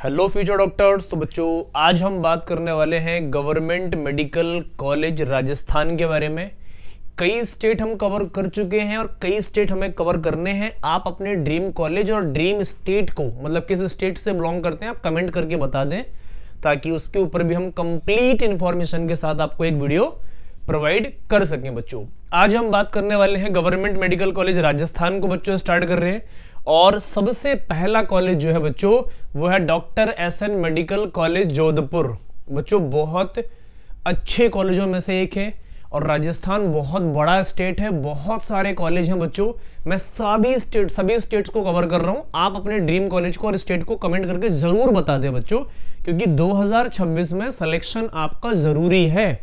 Hello future doctors. तो बच्चों आज हम बात करने वाले हैं गवर्नमेंट मेडिकल कॉलेज राजस्थान के बारे में। कई स्टेट हम कवर कर चुके हैं और कई स्टेट हमें कवर करने हैं। आप अपने ड्रीम कॉलेज और ड्रीम स्टेट को मतलब किस स्टेट से बिलोंग करते हैं आप कमेंट करके बता दें, ताकि उसके ऊपर भी हम कंप्लीट इंफॉर्मेशन के साथ आपको एक वीडियो प्रोवाइड कर सकें। बच्चों आज हम बात करने वाले हैं गवर्नमेंट मेडिकल कॉलेज राजस्थान को बच्चों स्टार्ट कर रहे हैं। और सबसे पहला कॉलेज जो है बच्चों वो है doctor SN medical college Jodhpur. बच्चों बहुत अच्छे कॉलेजों में से एक है और राजस्थान बहुत बड़ा स्टेट है, बहुत सारे कॉलेज हैं बच्चों। मैं सभी स्टेट्स को कवर कर रहा हूं। आप अपने ड्रीम कॉलेज को और स्टेट को कमेंट करके जरूर बता दें बच्चों, क्योंकि 2026 में सिलेक्शन आपका जरूरी है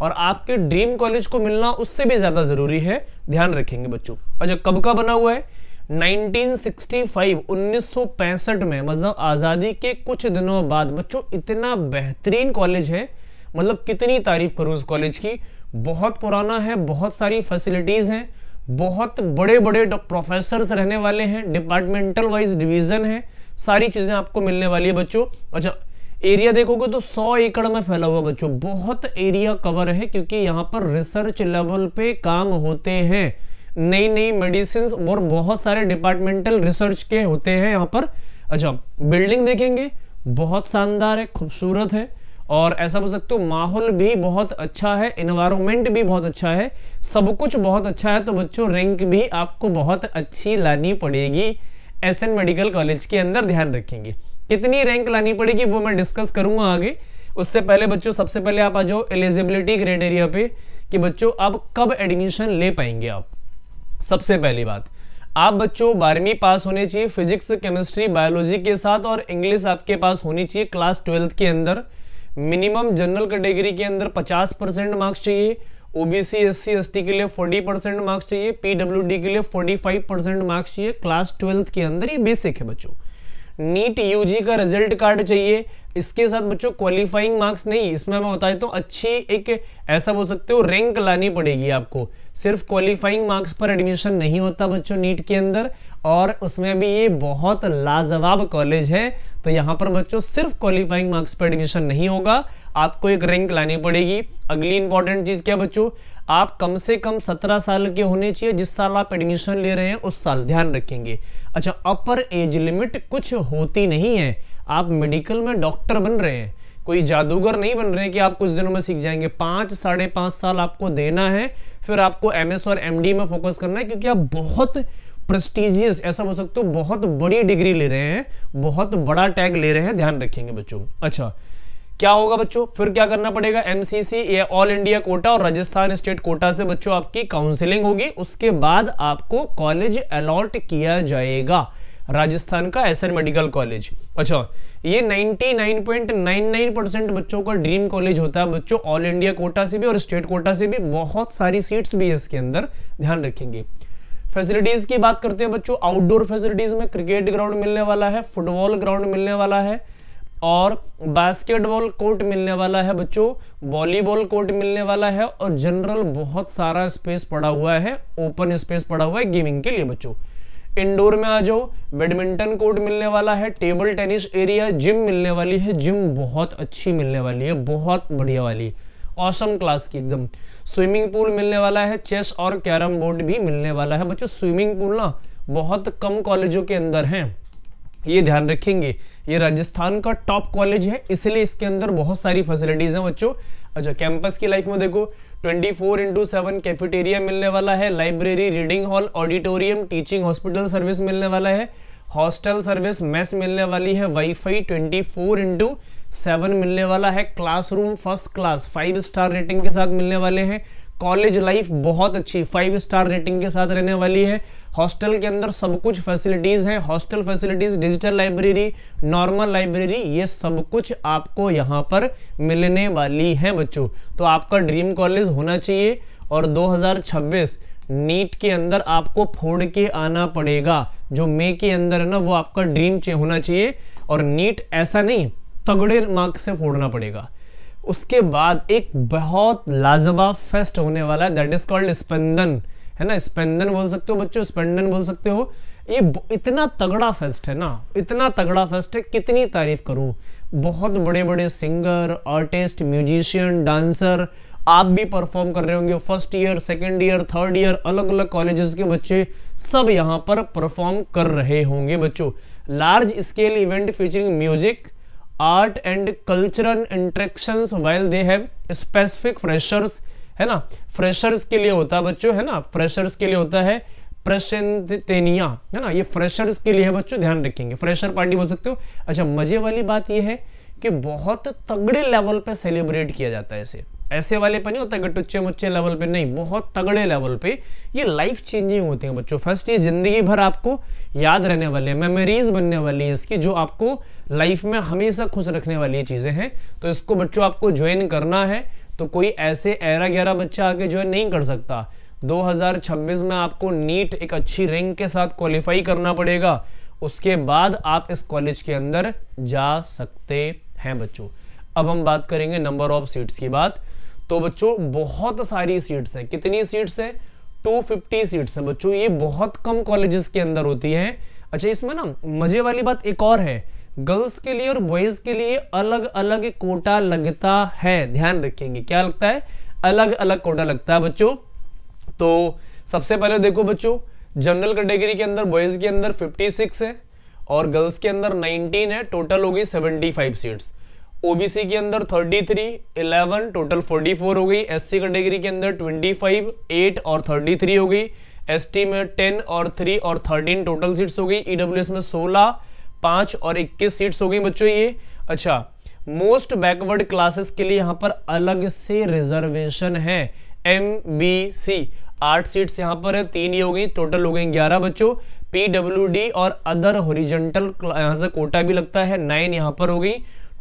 और आपके ड्रीम कॉलेज को मिलना उससे भी ज्यादा जरूरी है, ध्यान रखेंगे बच्चों। अच्छा, कब का बना हुआ है? 1965 में, मतलब आजादी के कुछ दिनों बाद। बच्चों इतना बेहतरीन कॉलेज है, मतलब कितनी तारीफ करूं उस कॉलेज की। बहुत पुराना है, बहुत सारी फैसिलिटीज हैं, बहुत बड़े बड़े प्रोफेसर्स रहने वाले हैं, डिपार्टमेंटल वाइज डिवीजन है, सारी चीजें आपको मिलने वाली है बच्चों। अच्छा, एरिया देखोगे तो 100 एकड़ में फैला हुआ बच्चों, बहुत एरिया कवर है, क्योंकि यहाँ पर रिसर्च लेवल पे काम होते हैं। नई नई मेडिसिन और बहुत सारे डिपार्टमेंटल रिसर्च के होते हैं यहाँ पर। अच्छा, बिल्डिंग देखेंगे बहुत शानदार है, खूबसूरत है और ऐसा बोल सकते हो माहौल भी बहुत अच्छा है, एनवायरनमेंट भी बहुत अच्छा है, सब कुछ बहुत अच्छा है। तो बच्चों रैंक भी आपको बहुत अच्छी लानी पड़ेगी एसएन मेडिकल कॉलेज के अंदर, ध्यान रखेंगे। कितनी रैंक लानी पड़ेगी वो मैं डिस्कस करूंगा आगे। उससे पहले बच्चों सबसे पहले आप आ जाओ एलिजिबिलिटी क्राइटेरिया पे कि बच्चों अब कब एडमिशन ले पाएंगे आप। सबसे पहली बात, आप बच्चों 12वीं पास होने चाहिए फिजिक्स केमिस्ट्री बायोलॉजी के साथ, और इंग्लिश आपके पास होनी चाहिए क्लास 12th के अंदर। मिनिमम जनरल कैटेगरी के अंदर 50% मार्क्स चाहिए, ओबीसी एससी एसटी के लिए 40% मार्क्स चाहिए, पीडब्ल्यूडी के लिए 45% मार्क्स चाहिए क्लास 12th के अंदर। ये बेसिक है बच्चों। नीट यूजी का रिजल्ट कार्ड चाहिए। इसके साथ बच्चों क्वालिफाइंग मार्क्स नहीं, इसमें मैं बता देता हूँ अच्छी एक ऐसा बोल सकते हो रैंक लानी पड़ेगी आपको। सिर्फ क्वालिफाइंग मार्क्स पर एडमिशन नहीं होता बच्चों नीट के अंदर, और उसमें भी ये बहुत लाजवाब कॉलेज है। तो यहाँ पर बच्चों सिर्फ क्वालिफाइंग मार्क्स पर एडमिशन नहीं होगा, आपको एक रैंक लानी पड़ेगी। अगली इंपॉर्टेंट चीज क्या बच्चों, आप कम से कम 17 साल के होने चाहिए जिस साल आप एडमिशन ले रहे हैं उस साल, ध्यान रखेंगे। अच्छा, अपर एज लिमिट कुछ होती नहीं है। आप मेडिकल में डॉक्टर बन रहे हैं, कोई जादूगर नहीं बन रहे हैं कि आप कुछ दिनों में सीख जाएंगे। 5-5.5 साल आपको देना है, फिर आपको एमएस और एमडी में फोकस करना है, क्योंकि आप बहुत प्रेस्टिजियस ऐसा बोल सकते हो बहुत बड़ी डिग्री ले रहे हैं, बहुत बड़ा टैग ले रहे हैं, ध्यान रखेंगे बच्चों। अच्छा, क्या होगा बच्चों, फिर क्या करना पड़ेगा? एमसीसी या ऑल इंडिया कोटा और राजस्थान स्टेट कोटा से बच्चों आपकी काउंसलिंग होगी। उसके बाद आपको कॉलेज अलॉट किया जाएगा, राजस्थान का एसएन मेडिकल कॉलेज। अच्छा, ये 99.99% बच्चों का ड्रीम कॉलेज होता है बच्चों, ऑल इंडिया कोटा से भी और स्टेट कोटा से भी। बहुत सारी सीट्स भी है इसके अंदर, ध्यान रखेंगे। फैसिलिटीज की बात करते हैं बच्चों। आउटडोर फैसिलिटीज में क्रिकेट ग्राउंड मिलने वाला है, फुटबॉल ग्राउंड मिलने वाला है, और बास्केटबॉल कोर्ट मिलने वाला है बच्चों, वॉलीबॉल कोर्ट मिलने वाला है, और जनरल बहुत सारा स्पेस पड़ा हुआ है, ओपन स्पेस पड़ा हुआ है गेमिंग के लिए बच्चों। इंडोर में आ जाओ, बैडमिंटन कोर्ट मिलने वाला है, टेबल टेनिस एरिया, जिम मिलने वाली है, जिम बहुत अच्छी मिलने वाली है, बहुत बढ़िया वाली, ऑसम क्लास की एकदम। स्विमिंग पूल मिलने वाला है, चेस और कैरम बोर्ड भी मिलने वाला है बच्चों। स्विमिंग पूल ना बहुत कम कॉलेजों के अंदर हैं, ये ध्यान रखेंगे। ये राजस्थान का टॉप कॉलेज है, इसलिए इसके अंदर बहुत सारी फैसिलिटीज हैं बच्चों। अच्छा, कैंपस की लाइफ में देखो 24/7 कैफेटेरिया मिलने वाला है, library, reading hall, auditorium, teaching hospital service मिलने वाला है, हॉस्टल सर्विस, मेस मिलने वाली है, वाईफाई 24/7 मिलने वाला है, classroom first class 5 star rating के साथ मिलने वाले हैं। कॉलेज लाइफ बहुत अच्छी 5 स्टार रेटिंग के साथ रहने वाली है। हॉस्टल के अंदर सब कुछ फैसिलिटीज हैं, hostel facilities, digital library, normal library, ये सब कुछ आपको यहाँ पर मिलने वाली है बच्चों। तो आपका ड्रीम कॉलेज होना चाहिए, और 2026 नीट के अंदर आपको फोड़ के आना पड़ेगा। जो मई के अंदर है ना, वो आपका ड्रीम होना चाहिए, और नीट ऐसा नहीं तगड़े मार्क्स से फोड़ना पड़ेगा। उसके बाद एक बहुत लाजवाब फेस्ट होने वाला है, दैट इज कॉल्ड स्पंदन, है ना। स्पंदन बोल सकते हो बच्चों, स्पंदन बोल सकते हो। इतना तगड़ा फेस्ट है ना, इतना तगड़ा फेस्ट है, कितनी तारीफ करूं। बहुत बड़े बड़े सिंगर, आर्टिस्ट, म्यूजिशियन, डांसर आप भी परफॉर्म कर रहे होंगे। First year, second year, third year, अलग अलग कॉलेजेस के बच्चे सब यहाँ पर परफॉर्म कर रहे होंगे बच्चों। Large scale event featuring music, art and cultural interactions while they have specific freshers, है ना, फ्रेशर्स के लिए होता है बच्चों, है ना, फ्रेशर्स के लिए होता है प्रेसेंटेनिया, है ना, ये फ्रेशर्स के लिए है बच्चों, ध्यान रखेंगे, फ्रेशर पार्टी बोल सकते हो। अच्छा, मजे वाली बात ये है कि बहुत तगड़े लेवल पे सेलिब्रेट किया जाता है इसे, ऐसे वाले पे नहीं होता कि टुच्चे मुच्चे लेवल पे नहीं, बहुत तगड़े लेवल पे ये लाइफ चेंजिंग होते हैं बच्चों। फर्स्ट ये जिंदगी भर आपको याद रहने वाले हैं, मेमोरीज बनने वाली है इसकी, जो आपको लाइफ में हमेशा खुश रखने वाली चीजें हैं। तो इसको बच्चों आपको ज्वाइन करना है तो कोई ऐसे 11 बच्चा आके ज्वाइन नहीं कर सकता। 2026 में आपको नीट एक अच्छी रैंक के साथ क्वालिफाई करना पड़ेगा, उसके बाद आप इस कॉलेज के अंदर जा सकते हैं बच्चों। अब हम बात करेंगे नंबर ऑफ सीट्स की बात। तो बच्चों बहुत सारी सीट्स हैं, कितनी सीट्स हैं? 250 सीट्स हैं बच्चों, ये बहुत कम कॉलेजेस के अंदर होती हैं। अच्छा, इसमें ना मजे वाली बात एक और है, गर्ल्स के लिए और बॉयज के लिए अलग अलग कोटा लगता है, ध्यान रखेंगे, क्या लगता है? अलग अलग कोटा लगता है बच्चों। तो सबसे पहले देखो बच्चों, जनरल कैटेगरी के अंदर बॉयज के अंदर 56 है और गर्ल्स के अंदर 19 है, टोटल हो गई 75 सीट्स। ओबीसी के अंदर 33, 11, टोटल 44 हो गई। एससी कैटेगरी के अंदर 25, 8 और 33 हो गई। एसटी में 10 और 3 और 13 टोटल सीट्स हो गई। ईडब्ल्यूएस में 16, 5 और 21 सीट्स हो गई बच्चों ये। अच्छा, मोस्ट बैकवर्ड क्लासेस के लिए यहाँ पर अलग से रिजर्वेशन है, MBC 8 सीट्स यहाँ पर है, 3 ये हो गई, टोटल हो गई 11 बच्चों। PWD और अदर हॉरिजॉन्टल यहाँ से कोटा भी लगता है, 9 यहाँ पर हो गई,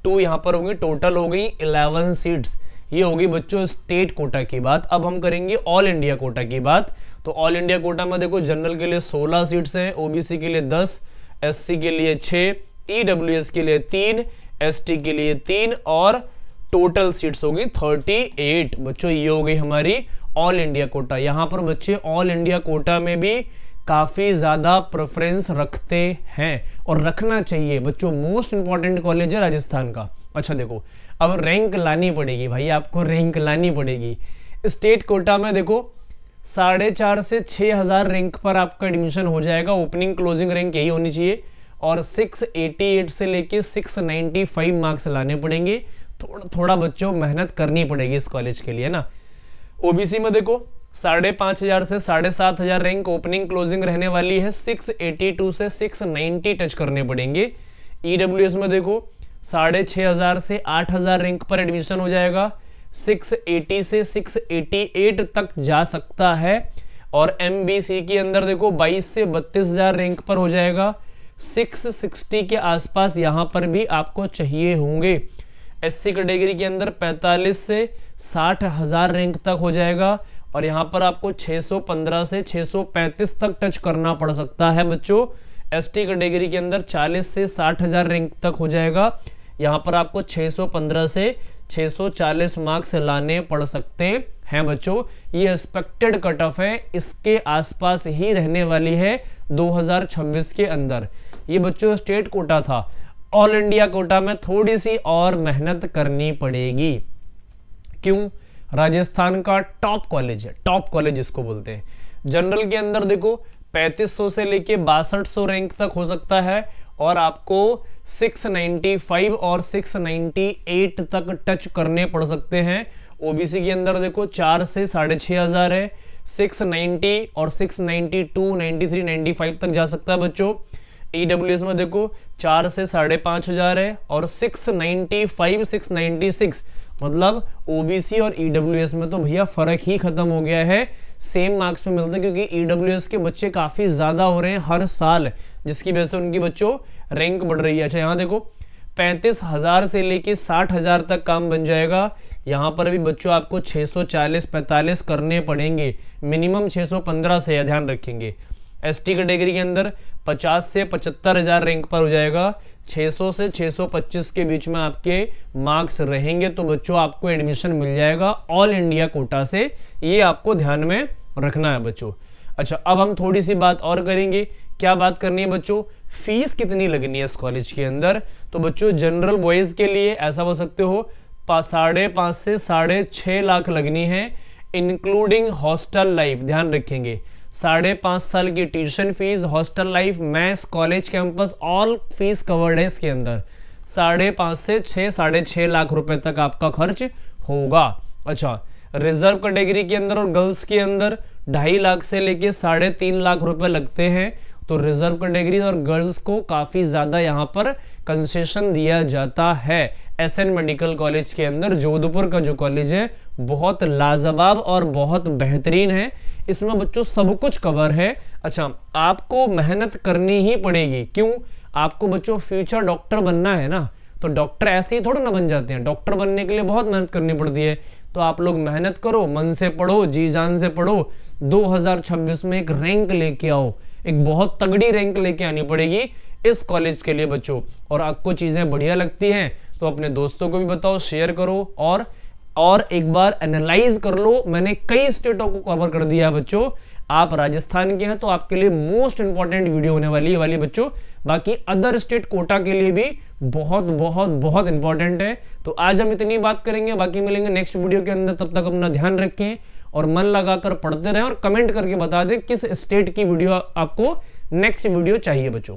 2 यहाँ पर होंगी, टोटल हो गई 11 सीट्स। ये होगी बच्चों स्टेट कोटा की बात। अब हम करेंगे ऑल इंडिया कोटा की बात। तो ऑल इंडिया कोटा में देखो, जनरल के लिए 16 सीट्स हैं, ओबीसी के लिए 10, एससी के लिए 6, ईडब्ल्यूएस के लिए 3, एसटी के लिए 3 और टोटल सीट्स होगी 38 बच्चों। ये हो गई हमारी ऑल इंडिया कोटा। यहाँ पर बच्चे ऑल इंडिया कोटा में भी काफी ज्यादा प्रेफरेंस रखते हैं और रखना चाहिए बच्चों, मोस्ट इंपॉर्टेंट कॉलेज है राजस्थान का। अच्छा देखो, अब रैंक लानी पड़ेगी भाई, आपको रैंक लानी पड़ेगी। स्टेट कोटा में देखो 4,500 से 6,000 रैंक पर आपका एडमिशन हो जाएगा, ओपनिंग क्लोजिंग रैंक यही होनी चाहिए। और 688 से लेके 695 मार्क्स लाने पड़ेंगे, थोड़ा बच्चों मेहनत करनी पड़ेगी इस कॉलेज के लिए ना। ओबीसी में देखो 5,500 से 7,500 रैंक ओपनिंग क्लोजिंग रहने वाली है, 682 से 690 टच करने पड़ेंगे। ईडब्ल्यूएस में देखो 6,500 से 8,000 रैंक पर एडमिशन हो जाएगा, 680 से 688 तक जा सकता है। और एमबीसी के अंदर देखो 22 से 32,000 रैंक पर हो जाएगा, 660 के आसपास यहाँ पर भी आपको चाहिए होंगे। एससी कैटेगरी के अंदर 45 से 60,000 रैंक तक हो जाएगा और यहाँ पर आपको 615 से 635 तक टच करना पड़ सकता है बच्चों। एसटी कैटेगरी के अंदर 40 से 60,000 रैंक तक हो जाएगा, यहाँ पर आपको 615 से 640 मार्क्स लाने पड़ सकते हैं बच्चों। ये एक्सपेक्टेड कट ऑफ है, इसके आसपास ही रहने वाली है 2026 के अंदर। ये बच्चों स्टेट कोटा था। ऑल इंडिया कोटा में थोड़ी सी और मेहनत करनी पड़ेगी। क्यों? राजस्थान का टॉप कॉलेज है, टॉप कॉलेज इसको बोलते हैं। जनरल के अंदर देखो 3500 से लेके 6200 रैंक तक हो सकता है और आपको 695 और 698 तक टच करने पड़ सकते हैं। ओबीसी के अंदर देखो 4 से 6,500 है, 690 और 692, 93, 95 तक जा सकता है बच्चों। ईडब्ल्यूएस में देखो 4 से 5,500 है और 695, 696, मतलब ओबीसी और ईडब्ल्यूएस में तो भैया फर्क ही खत्म हो गया है, सेम मार्क्स में मिलते हैं क्योंकि ईडब्ल्यूएस के बच्चे काफी ज्यादा हो रहे हैं हर साल, जिसकी वजह से उनकी बच्चों रैंक बढ़ रही है। अच्छा, यहाँ देखो 35,000 से लेके 60,000 तक काम बन जाएगा। यहाँ पर भी बच्चों आपको 640-45 करने पड़ेंगे, मिनिमम 615 से, ध्यान रखेंगे। एसटी कैटेगरी के अंदर 50 से 75,000 रैंक पर हो जाएगा, 600 से 625 के बीच में आपके मार्क्स रहेंगे तो बच्चों आपको एडमिशन मिल जाएगा ऑल इंडिया कोटा से, ये आपको ध्यान में रखना है बच्चों। अच्छा, अब हम थोड़ी सी बात और करेंगे क्या बात करनी है बच्चों, फीस कितनी लगनी है इस कॉलेज के अंदर। तो बच्चों जनरल बॉयज के लिए ऐसा बोल सकते हो 5.5 से 6.5 लाख लगनी है, इंक्लूडिंग हॉस्टल लाइफ। ध्यान रखेंगे 5.5 साल की tuition fees, hostel life, maths, college campus, all fees covered है इसके अंदर। 5.5 से 6.5 लाख रुपए तक आपका खर्च होगा। अच्छा, रिजर्व कैटेगरी के अंदर और गर्ल्स के अंदर 2.5 लाख से लेके 3.5 लाख रुपए लगते हैं। तो रिजर्व कैटेगरी और गर्ल्स को काफी ज्यादा यहाँ पर कंसेशन दिया जाता है। एसएन मेडिकल कॉलेज के अंदर जोधपुर का जो कॉलेज है बहुत लाजवाब और बहुत बेहतरीन है, इसमें बच्चों सब कुछ कवर है। अच्छा, आपको मेहनत करनी ही पड़ेगी। क्यों? आपको बच्चों फ्यूचर डॉक्टर बनना है ना, तो डॉक्टर ऐसे ही थोड़ा ना बन जाते हैं, डॉक्टर बनने के लिए बहुत मेहनत करनी पड़ती है। तो आप लोग मेहनत करो, मन से पढ़ो, जी जान से पढ़ो, 2026 में एक रैंक लेके आओ, एक बहुत तगड़ी रैंक लेके आनी पड़ेगी इस कॉलेज के लिए बच्चों। और आपको चीजें बढ़िया लगती हैं तो अपने दोस्तों को भी बताओ, शेयर करो और एक बार एनालाइज कर लो। मैंने कई स्टेटों को कवर कर दिया बच्चों, आप राजस्थान के हैं तो आपके लिए मोस्ट इंपॉर्टेंट वीडियो होने वाली बच्चों। बाकी अदर स्टेट कोटा के लिए भी बहुत बहुत बहुत इंपॉर्टेंट है। तो आज हम इतनी बात करेंगे, बाकी मिलेंगे नेक्स्ट वीडियो के अंदर। तब तक अपना ध्यान रखें और मन लगाकर पढ़ते रहें और कमेंट करके बता दें किस स्टेट की वीडियो आपको नेक्स्ट वीडियो चाहिए बच्चों।